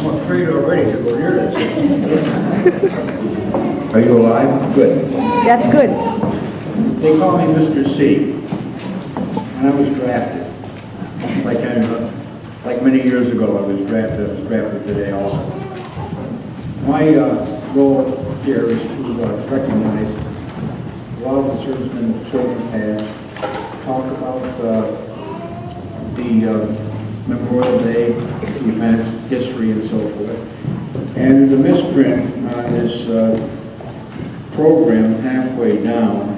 I'm afraid already to go near this. Are you alive? Good. That's good. They call me Mr. C. And I was drafted. Like many years ago, I was drafted today also. My role here is to recognize a lot of the servicemen that children have, talk about the Memorial Day, the events, history, and so forth. And there's a misprint on this program halfway down.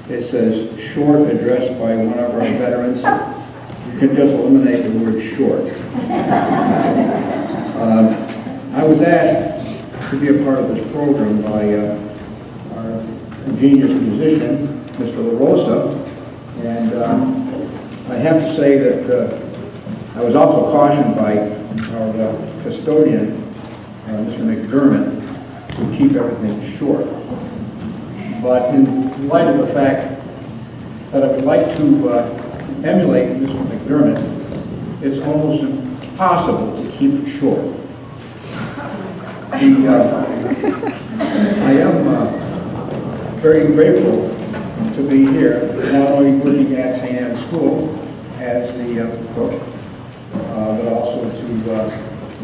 It says, short address by one of our veterans. You can just eliminate the word short. I was asked to be a part of this program by our ingenious musician, Mr. La Rosa, and I have to say that I was also cautioned by our custodian, Mr. McDermott, to keep everything short. But in light of the fact that I would like to emulate Mr. McDermott, it's almost impossible to keep it short. I am very grateful to be here, not only working at St. Anne's School as the cook, but also to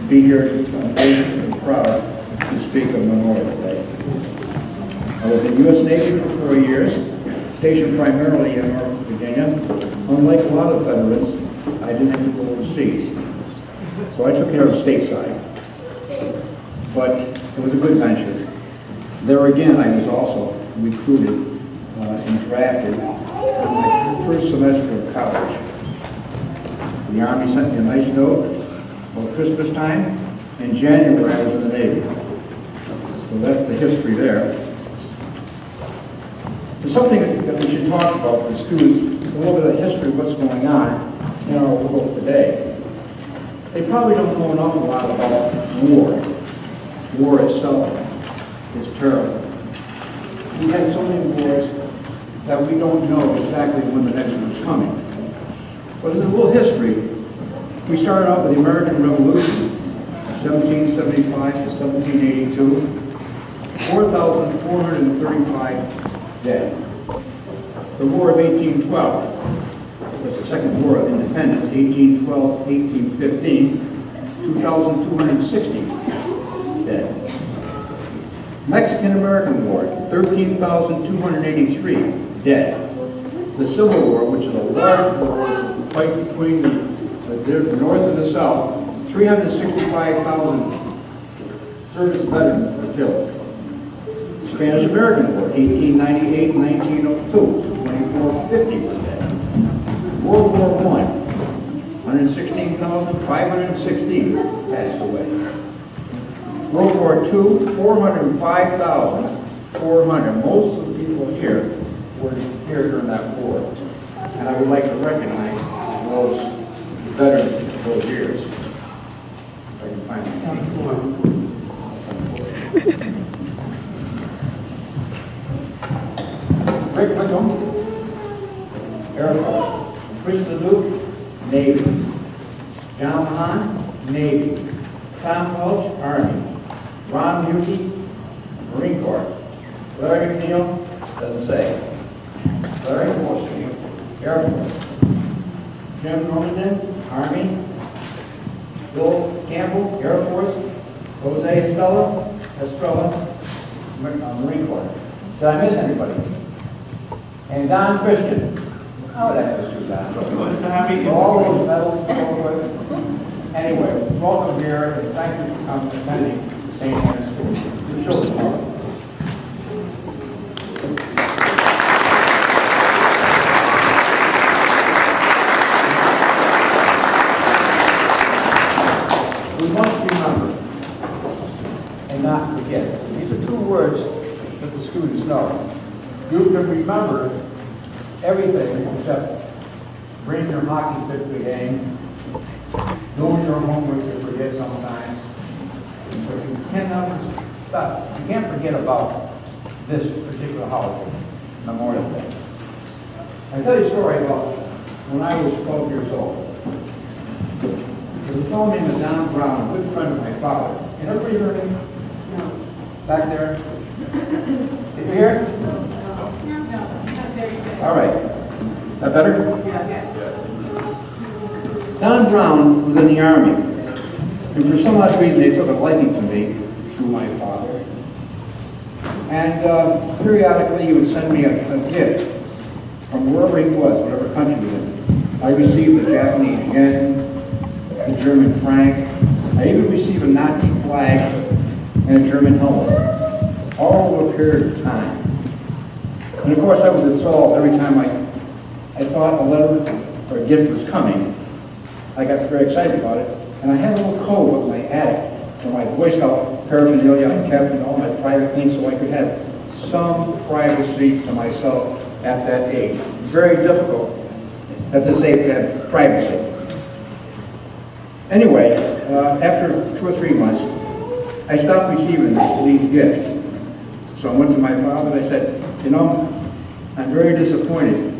be here. I'm very proud to speak on Memorial Day. I was in the U.S. Navy for 4 years, stationed primarily in Norfolk, Virginia. Unlike a lot of veterans, I didn't have to go overseas. So I took care of the stateside. But it was a good venture. There again, I was also recruited and drafted in my first semester of college. The Army sent me a nice note about Christmas time. In January, I was in the Navy. So that's the history there. There's something that we should talk about for students, a little bit of the history of what's going on in our world today. They probably don't know an awful lot about war. War itself is terrible. We've had so many wars that we don't know exactly when the next one's coming. But in a little history, we started off with the American Revolution, 1775 to 1782, 4,435 dead. The War of 1812 was the Second War of Independence, 1812-1815, 2,260 dead. Mexican-American War, 13,283 dead. The Civil War, which is a large war, fight between the North and the South, 365,000 service veterans were killed. Spanish-American War, 1898-1902, 2,450 were dead. World War I, 116,516 passed away. World War II, 405,400. Most of the people here were here during that war. And I would like to recognize those veterans of those years. If I can find my Rick Wickham, Air Force. Chris Leduc, Navy. John Hahn, Navy. Tom Welch, Army. Ron Muti, Marine Corps. Larry McNeil, doesn't say. Larry Morrison, Air Force. Jim Normandin, Army. Bill Campbell, Air Force. Jose Estrella, Marine Corps. Did I miss anybody? And Don Christian. How would I miss you, Don? Nice to have you. All those medals, so forth. Anyway, welcome here, and thank you for coming and attending St. Anne's School. The children are. We must remember and not forget. These are two words that the students know. You can remember everything except bringing your hockey stick to the game, doing your homework you forget sometimes, but you cannot stop. You can't forget about this particular holiday, Memorial Day. I'll tell you a story about when I was 12 years old. There's a fellow named Don Brown, a good friend of my father. Can everybody hear him? No. Back there? Did you hear? All right. That better? Yes. Don Brown was in the Army, and for some odd reason they took a liking to me through my father. And periodically he would send me a gift from wherever he was, whatever country he was in. I received the Japanese yen, the German franc. I even received a Nazi flag and a German helmet, all over a period of time. And of course I was enthralled every time I thought a letter or a gift was coming. I got very excited about it, and I had a little code in my attic for my Boy Scout paraphernalia. I kept all my private things so I could have some privacy to myself at that age. Very difficult at this age to have privacy. Anyway, after 2 or 3 months, I stopped receiving these gifts. So I went to my father and I said, you know, I'm very disappointed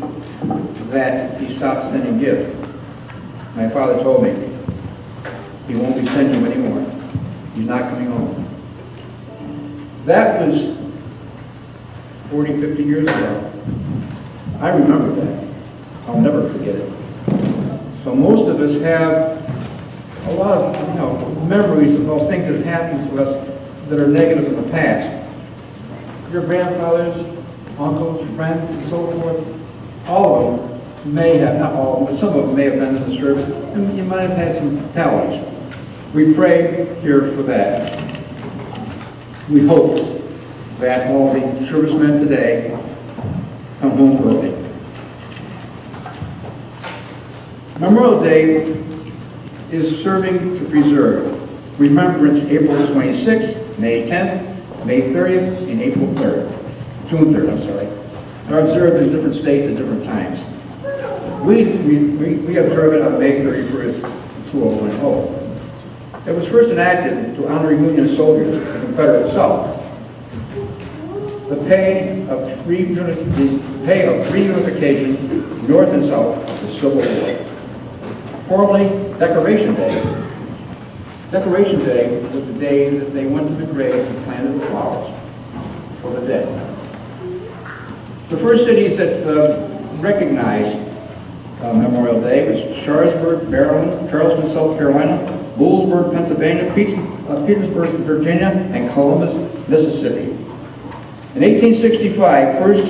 that he stopped sending gifts. My father told me, he won't be sending you anymore. He's not coming home. That was 40, 50 years ago. I remember that. I'll never forget it. So most of us have a lot of memories of things that have happened to us that are negative in the past. Your grandfathers, uncles, friends, and so forth, all of them may have, not all, but some of them may have been in the service, and you might have had some fatalities. We pray here for that. We hope that all the servicemen today come home early. Memorial Day is serving to preserve remembrance April 26th, May 10th, May 30th, and April 3rd. June 3rd, I'm sorry. Are observed in different states at different times. We observe it on May 31st, 2010. It was first enacted to honor Union soldiers in the Confederate South. The pay of reunification, North and South, of the Civil War. Formerly, Decoration Day. Decoration Day was the day that they went to the graves and planted the flowers for the dead. The first cities that recognized Memorial Day was Sharpsburg, Maryland, Charleston, South Carolina, Boulsburg, Pennsylvania, Petersburg, Virginia, and Columbus, Mississippi. In 1865, first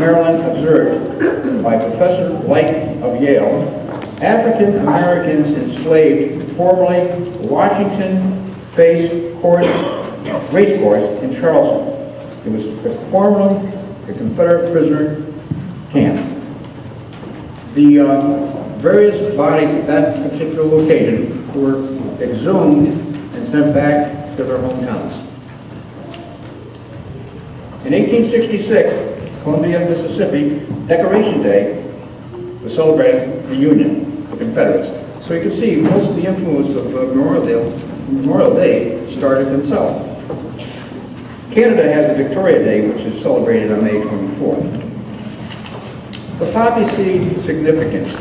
Maryland observed by Professor Light of Yale, African Americans enslaved formerly Washington race course in Charleston. It was formerly a Confederate prisoner camp. The various bodies at that particular location were exhumed and sent back to their hometowns. In 1866, Columbia, Mississippi, Decoration Day was celebrating the Union, the Confederates. So you can see most of the influence of Memorial Day started in the South. Canada has a Victoria Day, which is celebrated on May 24th. The poppy seed significance.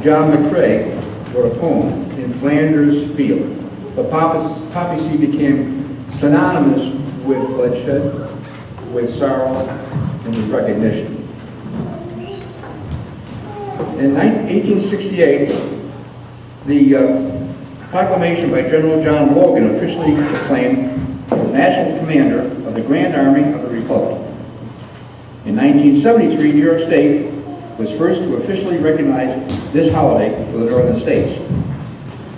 John McCrae wrote a poem, In Flanders Field. The poppy seed became synonymous with bloodshed, with sorrow, and with recognition. In 1868, the proclamation by General John Logan officially proclaimed as National Commander of the Grand Army of the Republic. In 1973, New York State was first to officially recognize this holiday for the northern states.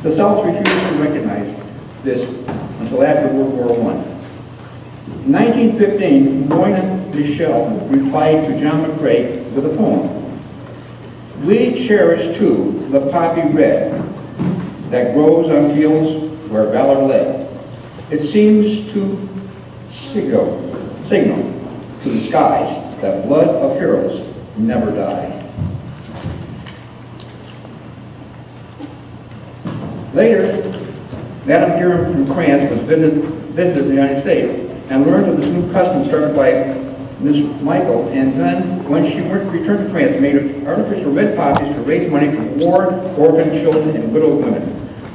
The South refused to recognize this until after World War I. In 1915, Moynihan Michel replied to John McCrae with a poem. We cherish, too, the poppy red that grows on fields where valor led. It seems to signal to the skies that blood of heroes never die. Later, Madame Guerin from France was visited the United States and learned of this new custom started by Miss Michael, and then when she returned to France, made artificial red poppies to raise money for war, orphan children, and widowed women.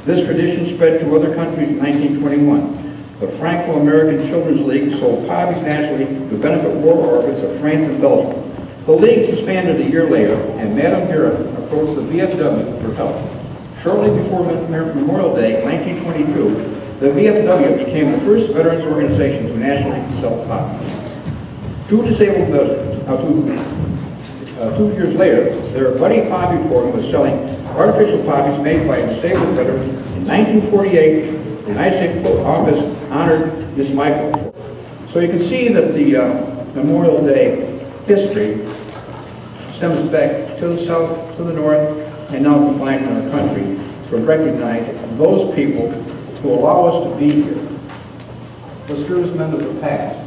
This tradition spread to other countries in 1921. The Franco-American Children's League sold poppies nationally to benefit war orphans of France and Belgium. The league disbanded a year later, and Madame Vera approached the VFW for help. Shortly before Memorial Day, 1922, the VFW became the first veterans organization to nationally sell poppies. 2 years later, their Buddy Poppy program was selling artificial poppies made by disabled veterans. In 1948, the United States Post Office honored Miss Michael. So you can see that the Memorial Day history stems back to the south, to the north, and now confined in our country to recognize those people who allow us to be here. The servicemen of the past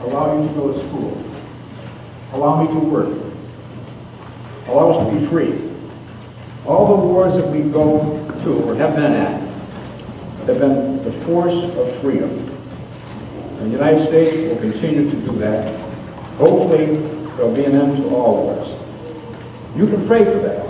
allow you to go to school, allow me to work, allow us to be free. All the wars that we go to or have been at have been the force of freedom. And the United States will continue to do that. Hopefully, there'll be an end to all wars. You can pray for that.